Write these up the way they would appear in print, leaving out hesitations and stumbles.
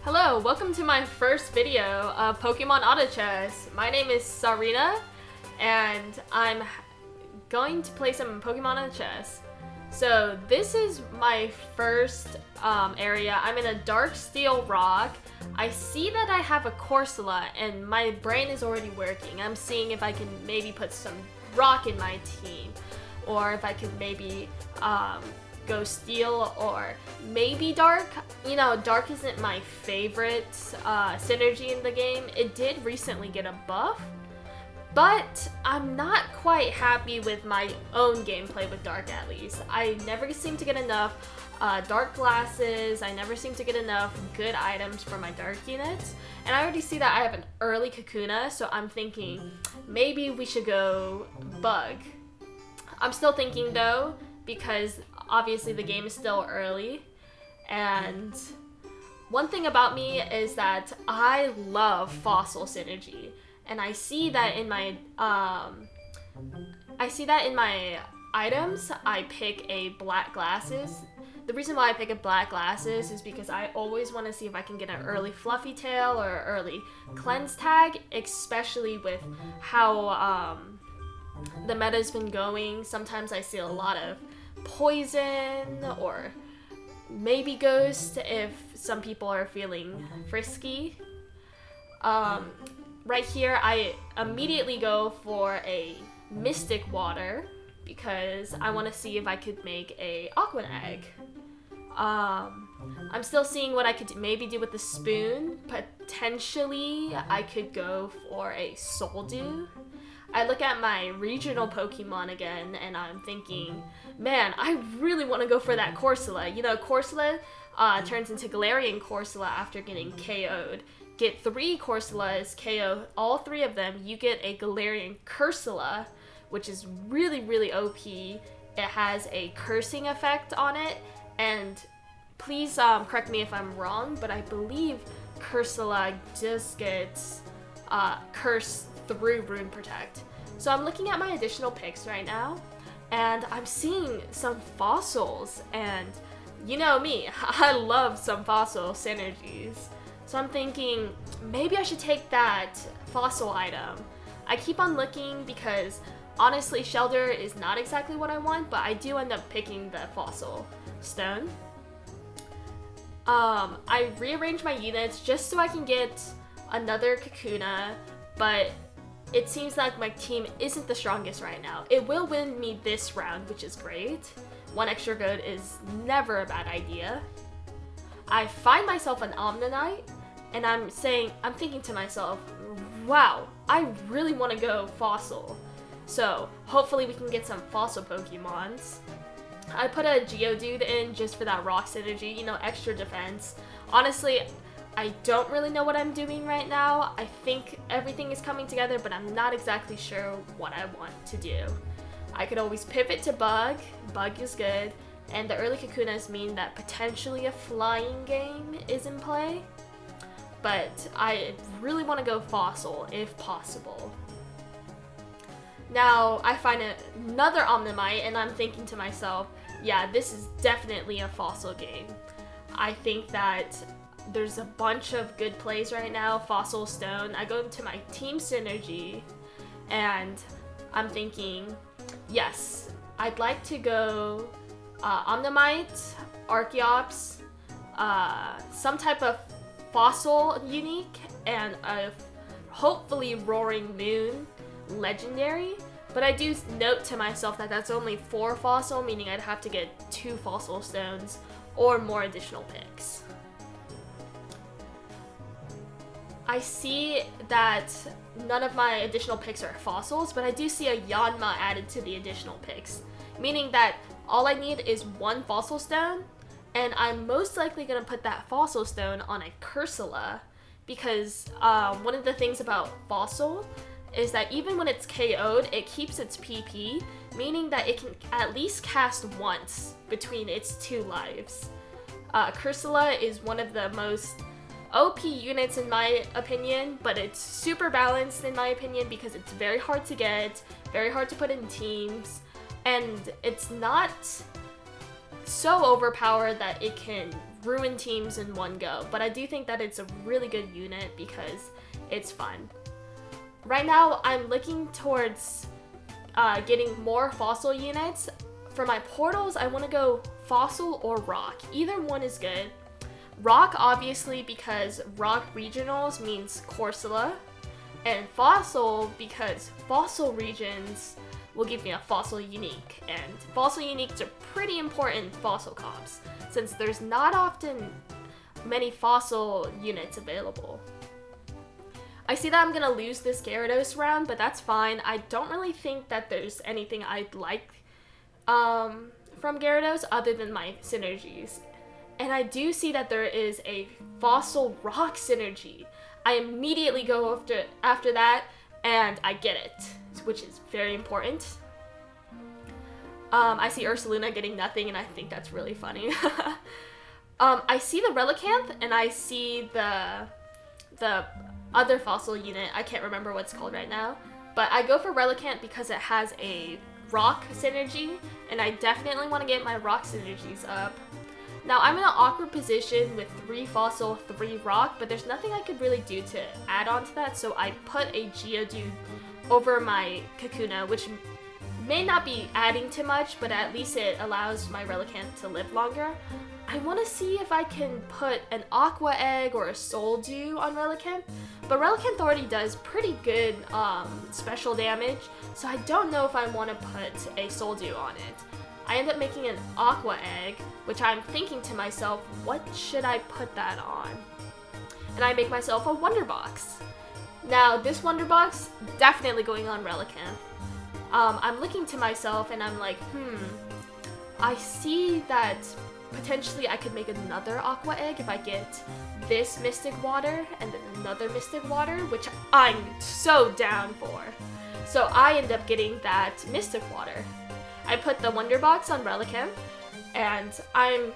Hello, welcome to my first video of Pokemon Auto Chess. My name is Sarina, and I'm going to play some Pokemon Auto Chess. So this is my first area. I'm in a Dark Steel Rock. I see that I have a Corsola, and my brain is already working. I'm seeing if I can maybe put some Rock in my team, or if I could maybe go Steel or maybe Dark. You know, Dark isn't my favorite synergy in the game. It did recently get a buff, but I'm not quite happy with my own gameplay with Dark, at least. I never seem to get enough Dark glasses. I never seem to get enough good items for my Dark units. And I already see that I have an early Kakuna, so I'm thinking maybe we should go Bug. I'm still thinking though, because obviously the game is still early, and one thing about me is that I love fossil synergy, and I see that in my items. I pick a black glasses. The reason why I pick a black glasses is because I always want to see if I can get an early Fluffy Tail or an early Cleanse Tag, especially with how the meta's been going. Sometimes I see a lot of Poison or maybe Ghost if some people are feeling frisky. Right here I immediately go for a Mystic Water because I want to see if I could make a Aqua egg. I'm still seeing what I could maybe do with the spoon. Potentially I could go for a Soul Dew. I look at my regional Pokemon again, and I'm thinking, man, I really want to go for that Corsola. You know, Corsola turns into Galarian Corsola after getting KO'd. Get 3 Corsolas, KO all 3 of them, you get a Galarian Cursola, which is really, really OP. It has a cursing effect on it, and please correct me if I'm wrong, but I believe Cursola just gets cursed through Rune Protect. So I'm looking at my additional picks right now, and I'm seeing some fossils, and you know me, I love some fossil synergies. So I'm thinking maybe I should take that fossil item. I keep on looking because honestly Shelter is not exactly what I want, but I do end up picking the fossil stone. I rearrange my units just so I can get another Kakuna, but it seems like my team isn't the strongest right now. It will win me this round, which is great. 1 extra gold is never a bad idea. I find myself an Omnanite, and I'm thinking to myself, wow, I really want to go fossil. So hopefully we can get some fossil Pokemons. I put a Geodude in just for that rock synergy, you know, extra defense. Honestly, I don't really know what I'm doing right now. I think everything is coming together, but I'm not exactly sure what I want to do. I could always pivot to Bug. Bug is good. And the early Kakunas mean that potentially a flying game is in play. But I really want to go fossil if possible. Now I find another Omnimite, and I'm thinking to myself, yeah, this is definitely a fossil game. I think that there's a bunch of good plays right now. Fossil Stone. I go into my team synergy, and I'm thinking, yes, I'd like to go Omnimite, Archeops, some type of fossil unique, and hopefully Roaring Moon legendary. But I do note to myself that that's only 4 fossil, meaning I'd have to get 2 fossil stones or more additional picks. I see that none of my additional picks are fossils, but I do see a Yanma added to the additional picks, meaning that all I need is 1 fossil stone, and I'm most likely going to put that fossil stone on a Cursola, because one of the things about fossil is that even when it's KO'd, it keeps its PP, meaning that it can at least cast once between its 2 lives. Cursola is one of the most OP units in my opinion, but it's super balanced in my opinion because it's very hard to get, very hard to put in teams, and it's not so overpowered that it can ruin teams in one go, but I do think that it's a really good unit because it's fun. Right now, I'm looking towards getting more fossil units. For my portals, I want to go fossil or rock. Either one is good. Rock, obviously, because rock regionals means Corsola, and fossil because fossil regions will give me a fossil unique, and fossil uniques are pretty important fossil comps since there's not often many fossil units available. I see that I'm gonna lose this Gyarados round, but that's fine. I don't really think that there's anything I'd like from Gyarados other than my synergies. And I do see that there is a fossil rock synergy. I immediately go after that, and I get it, which is very important. I see Ursaluna getting nothing, and I think that's really funny. I see the Relicanth, and I see the other fossil unit. I can't remember what it's called right now, but I go for Relicanth because it has a rock synergy, and I definitely want to get my rock synergies up. Now, I'm in an awkward position with 3 fossil, 3 rock, but there's nothing I could really do to add on to that, so I put a Geodude over my Kakuna, which may not be adding too much, but at least it allows my Relicanth to live longer. I want to see if I can put an Aqua Egg or a Soul Dew on Relicanth, but Relicanth already does pretty good special damage, so I don't know if I want to put a Soul Dew on it. I end up making an Aqua Egg, which I'm thinking to myself, what should I put that on? And I make myself a Wonder Box. Now, this Wonder Box, definitely going on Relicanth. I'm looking to myself and I'm like, I see that potentially I could make another Aqua Egg if I get this Mystic Water and then another Mystic Water, which I'm so down for. So I end up getting that Mystic Water. I put the Wonder Box on Relicanth, and I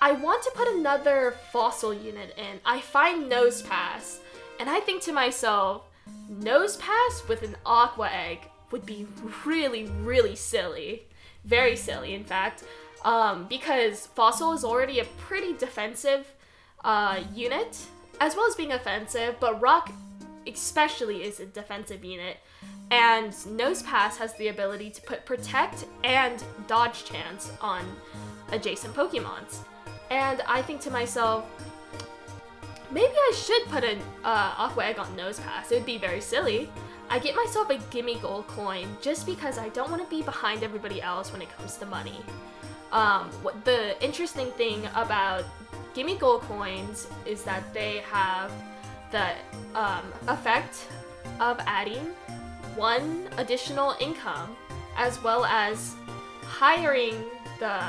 want to put another fossil unit in. I find Nose Pass, and I think to myself, Nose Pass with an Aqua Egg would be really, really silly. Very silly, in fact, because fossil is already a pretty defensive unit, as well as being offensive, but rock especially is a defensive unit. And Nose Pass has the ability to put Protect and Dodge Chance on adjacent Pokemons. And I think to myself, maybe I should put an Aqua Egg on Nose Pass. It would be very silly. I get myself a Gimmighoul coin just because I don't want to be behind everybody else when it comes to money. The interesting thing about Gimmighoul coins is that they have the effect of adding 1 additional income, as well as hiring the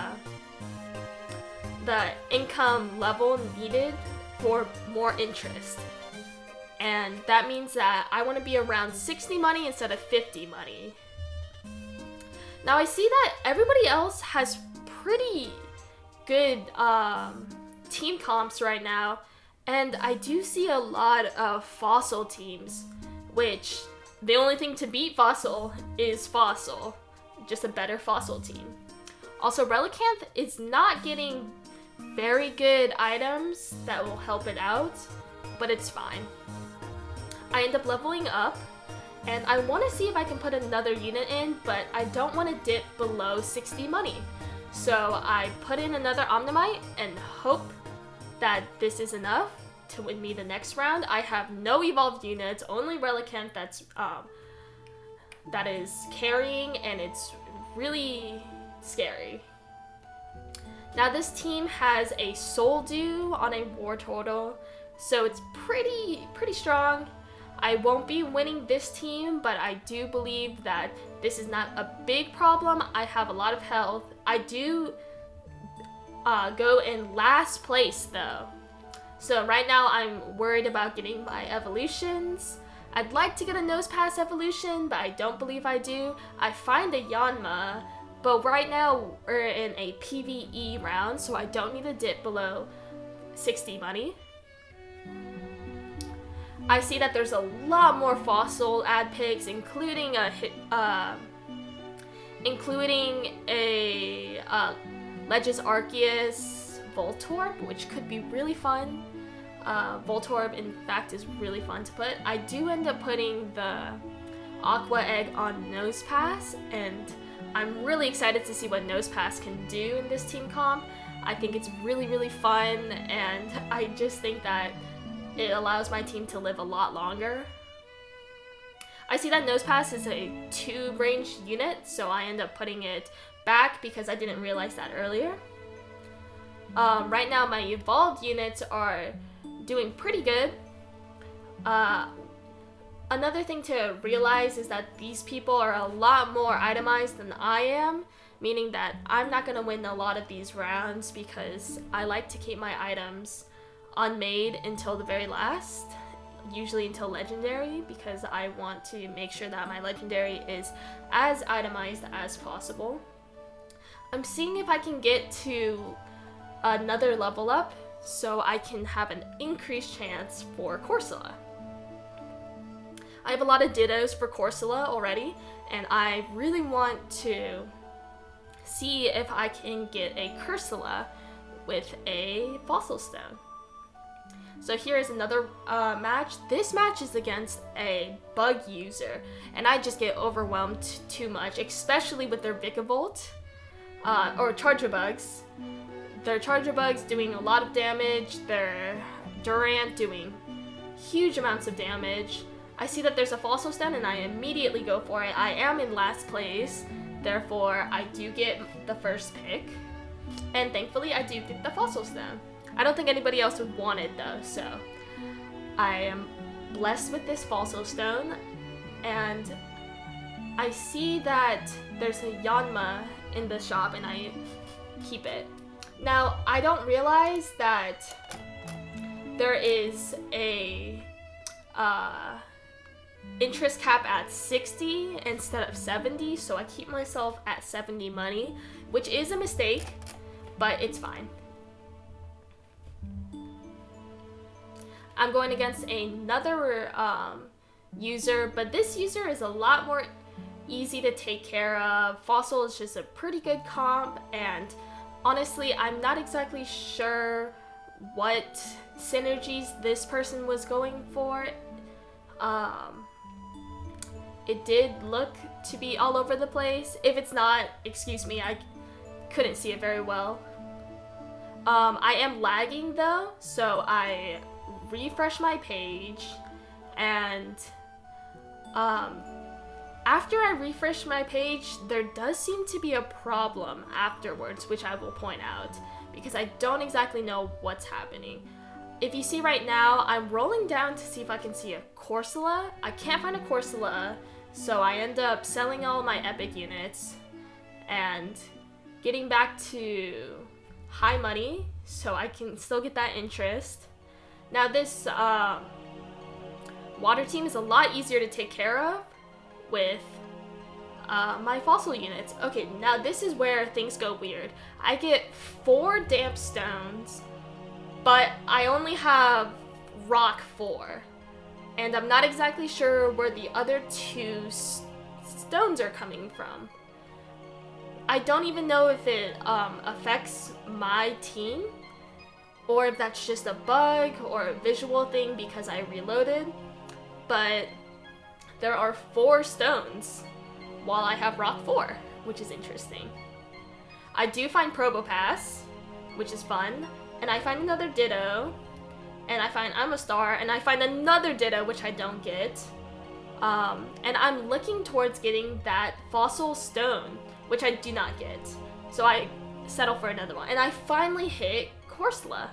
income level needed for more interest. And that means that I want to be around 60 money instead of 50 money. Now I see that everybody else has pretty good team comps right now, and I do see a lot of fossil teams, which the only thing to beat fossil is fossil, just a better fossil team. Also, Relicanth is not getting very good items that will help it out, but it's fine. I end up leveling up, and I want to see if I can put another unit in, but I don't want to dip below 60 money. So I put in another Omnimite and hope that this is enough to win me the next round. I have no evolved units, only Relicanth that is carrying, and it's really scary. Now this team has a Soul Dew on a Wartortle, so it's pretty strong. I won't be winning this team, but I do believe that this is not a big problem. I have a lot of health. I do go in last place though. So right now I'm worried about getting my evolutions. I'd like to get a Nose Pass evolution, but I don't believe I do. I find a Yanma, but right now we're in a PvE round, so I don't need to dip below 60 money. I see that there's a lot more fossil ad picks, including a Legis Arceus, Voltorb, which could be really fun. Voltorb, in fact, is really fun to put. I do end up putting the Aqua egg on Nosepass, and I'm really excited to see what Nosepass can do in this team comp. I think it's really, really fun, and I just think that it allows my team to live a lot longer. I see that Nosepass is a 2-range unit, so I end up putting it back because I didn't realize that earlier. Right now my evolved units are doing pretty good. Another thing to realize is that these people are a lot more itemized than I am, meaning that I'm not going to win a lot of these rounds because I like to keep my items unmade until the very last, usually until legendary, because I want to make sure that my legendary is as itemized as possible. I'm seeing if I can get to another level up so I can have an increased chance for Corsola. I have a lot of Dittos for Corsola already, and I really want to see if I can get a Corsola with a Fossil Stone. So here is another match. This match is against a bug user, and I just get overwhelmed too much, especially with their Vikavolt, or Charger Bugs. Their Charger Bugs doing a lot of damage, their Durant doing huge amounts of damage. I see that there's a Fossil Stone and I immediately go for it. I am in last place, therefore I do get the first pick. And thankfully I do get the Fossil Stone. I don't think anybody else would want it though, so I am blessed with this Fossil Stone. And I see that there's a Yanma in the shop and I keep it. Now, I don't realize that there is a interest cap at 60 instead of 70, so I keep myself at 70 money, which is a mistake, but it's fine. I'm going against another user, but this user is a lot more easy to take care of. Fossil is just a pretty good comp, and honestly, I'm not exactly sure what synergies this person was going for. It did look to be all over the place. If it's not, excuse me, I couldn't see it very well. I am lagging though, so I refresh my page, and after I refresh my page, there does seem to be a problem afterwards, which I will point out, because I don't exactly know what's happening. If you see right now, I'm rolling down to see if I can see a Corsola. I can't find a Corsola, so I end up selling all my epic units and getting back to high money so I can still get that interest. Now this water team is a lot easier to take care of with my fossil units. Okay, now this is where things go weird. I get 4 damp stones, but I only have rock 4. And I'm not exactly sure where the other 2 stones are coming from. I don't even know if it affects my team, or if that's just a bug or a visual thing because I reloaded. But there are 4 stones while I have rock 4, which is interesting. I do find Probopass, which is fun, and I find another Ditto, and I find Amistar, and I find another Ditto, which I don't get. And I'm looking towards getting that Fossil Stone, which I do not get. So I settle for another one. And I finally hit Corsola.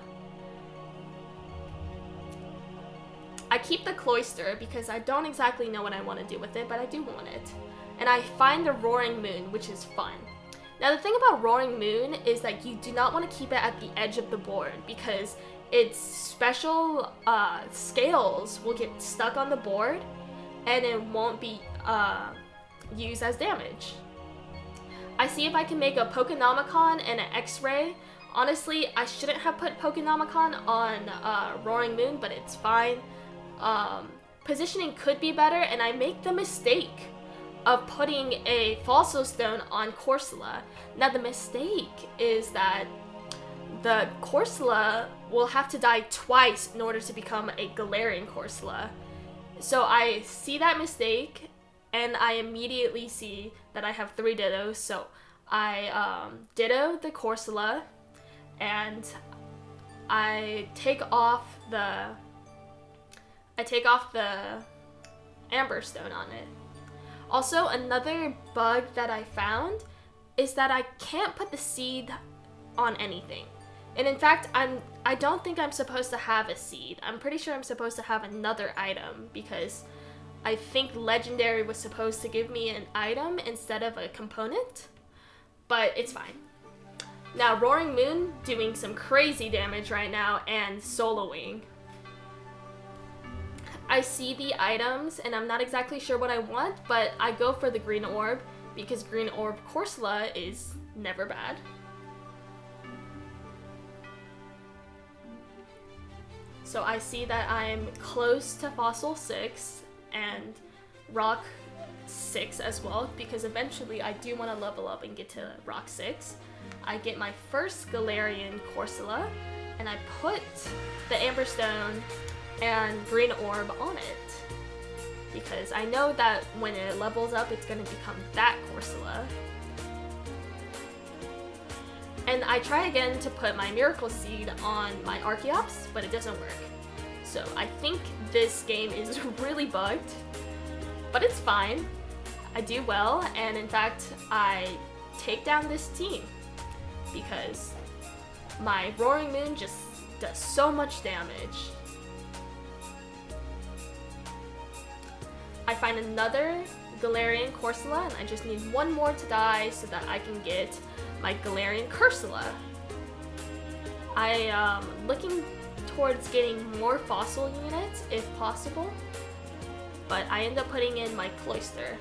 I keep the Cloister because I don't exactly know what I want to do with it, but I do want it. And I find the Roaring Moon, which is fun. Now the thing about Roaring Moon is that you do not want to keep it at the edge of the board because its special scales will get stuck on the board and it won't be used as damage. I see if I can make a Pokenomicon and an X-Ray. Honestly, I shouldn't have put Pokenomicon on Roaring Moon, but it's fine. Positioning could be better, and I make the mistake of putting a Fossil Stone on Corsola. Now the mistake is that the Corsola will have to die twice in order to become a Galarian Corsola. So I see that mistake, and I immediately see that I have 3 Dittos, so I Ditto the Corsola, and I take off the Amber Stone on it. Also, another bug that I found is that I can't put the seed on anything. And in fact, I don't think I'm supposed to have a seed. I'm pretty sure I'm supposed to have another item, because I think Legendary was supposed to give me an item instead of a component, but it's fine. Now, Roaring Moon doing some crazy damage right now and soloing. I see the items and I'm not exactly sure what I want, but I go for the Green Orb because Green Orb Corsola is never bad. So I see that I'm close to Fossil 6 and Rock 6 as well, because eventually I do want to level up and get to Rock 6. I get my first Galarian Corsola, and I put the Amber Stone and Green Orb on it, because I know that when it levels up, it's going to become that Corsola. And I try again to put my Miracle Seed on my Archeops, but it doesn't work. So I think this game is really bugged, but it's fine. I do well, and in fact, I take down this team because my Roaring Moon just does so much damage. I find another Galarian Corsola, and I just need one more to die so that I can get my Galarian Corsola. I am looking towards getting more fossil units if possible, but I end up putting in my Cloyster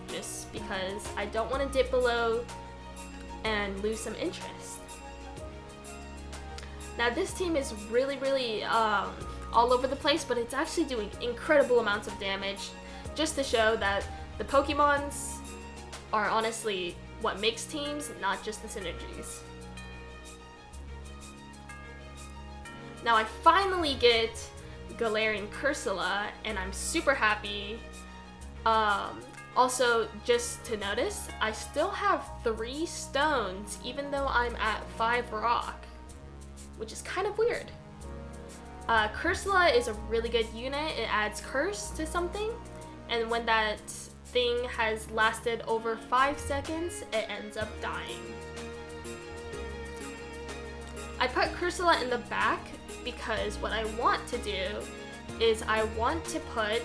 just because I don't want to dip below and lose some interest. Now this team is really all over the place, but it's actually doing incredible amounts of damage, just to show that the Pokemons are honestly what makes teams, not just the synergies. Now I finally get Galarian Corsola, and I'm super happy. Also, just to notice, I still have 3 stones, even though I'm at 5 rock, which is kind of weird. Corsola is a really good unit. It adds curse to something, and when that thing has lasted over 5 seconds, it ends up dying. I put Corsola in the back because what I want to do is I want to put,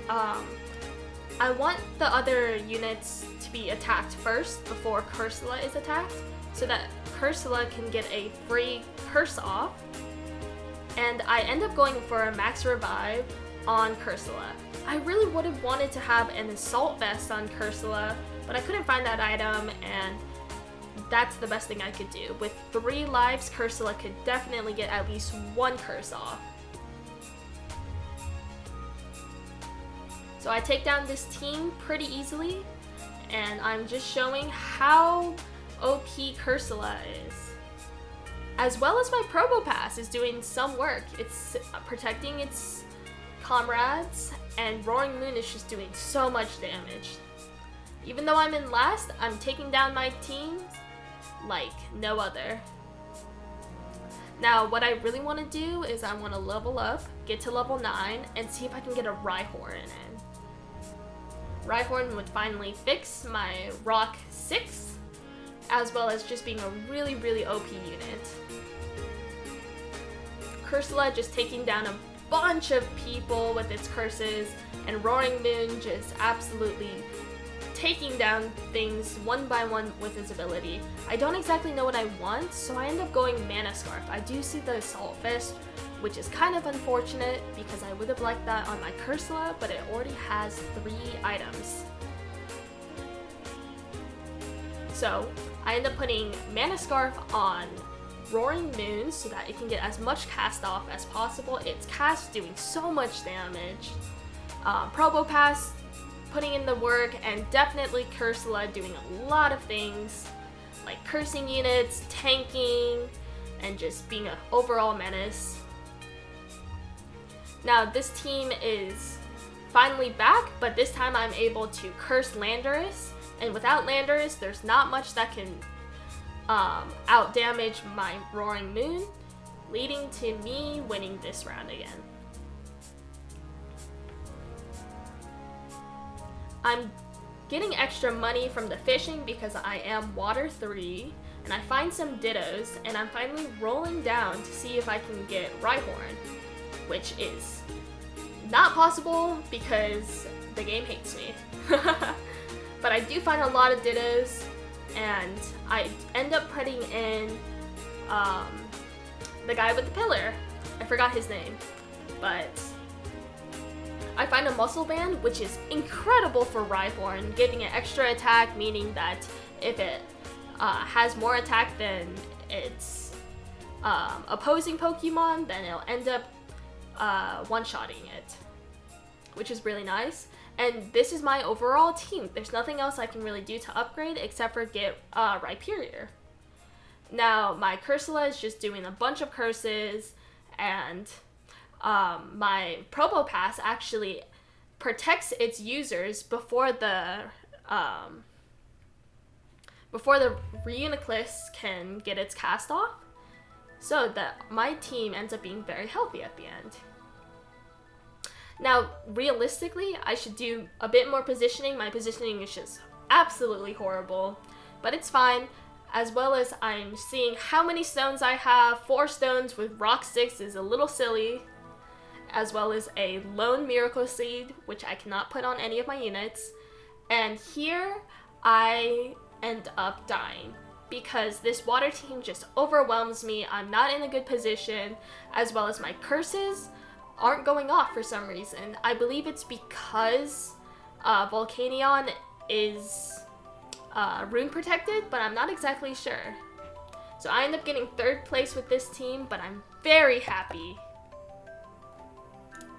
I want the other units to be attacked first before Corsola is attacked, so that Corsola can get a free curse off, and I end up going for a max revive on Corsola. I really would have wanted to have an Assault Vest on Corsola, but I couldn't find that item, and that's the best thing I could do. With 3 lives, Corsola could definitely get at least 1 curse off. So I take down this team pretty easily, and I'm just showing how OP Corsola is. As well as my Probopass is doing some work. It's protecting its comrades, and Roaring Moon is just doing so much damage. Even though I'm in last, I'm taking down my team like no other. Now, what I really want to do is I want to level up, get to level 9, and see if I can get a Rhyhorn in. Rhyhorn would finally fix my Rock 6, as well as just being a really OP unit. Corsola just taking down a bunch of people with its curses, and Roaring Moon just absolutely taking down things one by one with his ability. I don't exactly know what I want, so I end up going Mana Scarf. I do see the Assault Fist, which is kind of unfortunate because I would have liked that on my Corsola, but it already has 3 items. So I end up putting Mana Scarf on Roaring Moon so that it can get as much cast off as possible. Its cast doing so much damage. Probopass putting in the work, and definitely Corsola doing a lot of things like cursing units, tanking, and just being an overall menace. Now this team is finally back, but this time I'm able to curse Landorus, and without Landorus there's not much that can out damage my Roaring Moon, leading to me winning this round again. I'm getting extra money from the fishing because I am water 3, and I find some Dittos, and I'm finally rolling down to see if I can get Rhyhorn, which is not possible because the game hates me. But I do find a lot of Dittos, and I end up putting in the guy with the pillar. I forgot his name, but I find a Muscle Band, which is incredible for Rhyhorn, giving it extra attack, meaning that if it has more attack than its opposing Pokemon, then it'll end up one-shotting it, which is really nice. And this is my overall team. There's nothing else I can really do to upgrade except for get Rhyperior. Now, my Cursula is just doing a bunch of curses, and my Probopass actually protects its users before the Reuniclus can get its cast off, so that my team ends up being very healthy at the end. Now, realistically, I should do a bit more positioning. My positioning is just absolutely horrible, but it's fine. As well as I'm seeing how many stones I have. 4 stones with Rock Sticks is a little silly, as well as a lone Miracle Seed, which I cannot put on any of my units. And here I end up dying because this water team just overwhelms me. I'm not in a good position, as well as my curses aren't going off for some reason. I believe it's because Volcanion is rune protected, but I'm not exactly sure. So I end up getting 3rd place with this team, but I'm very happy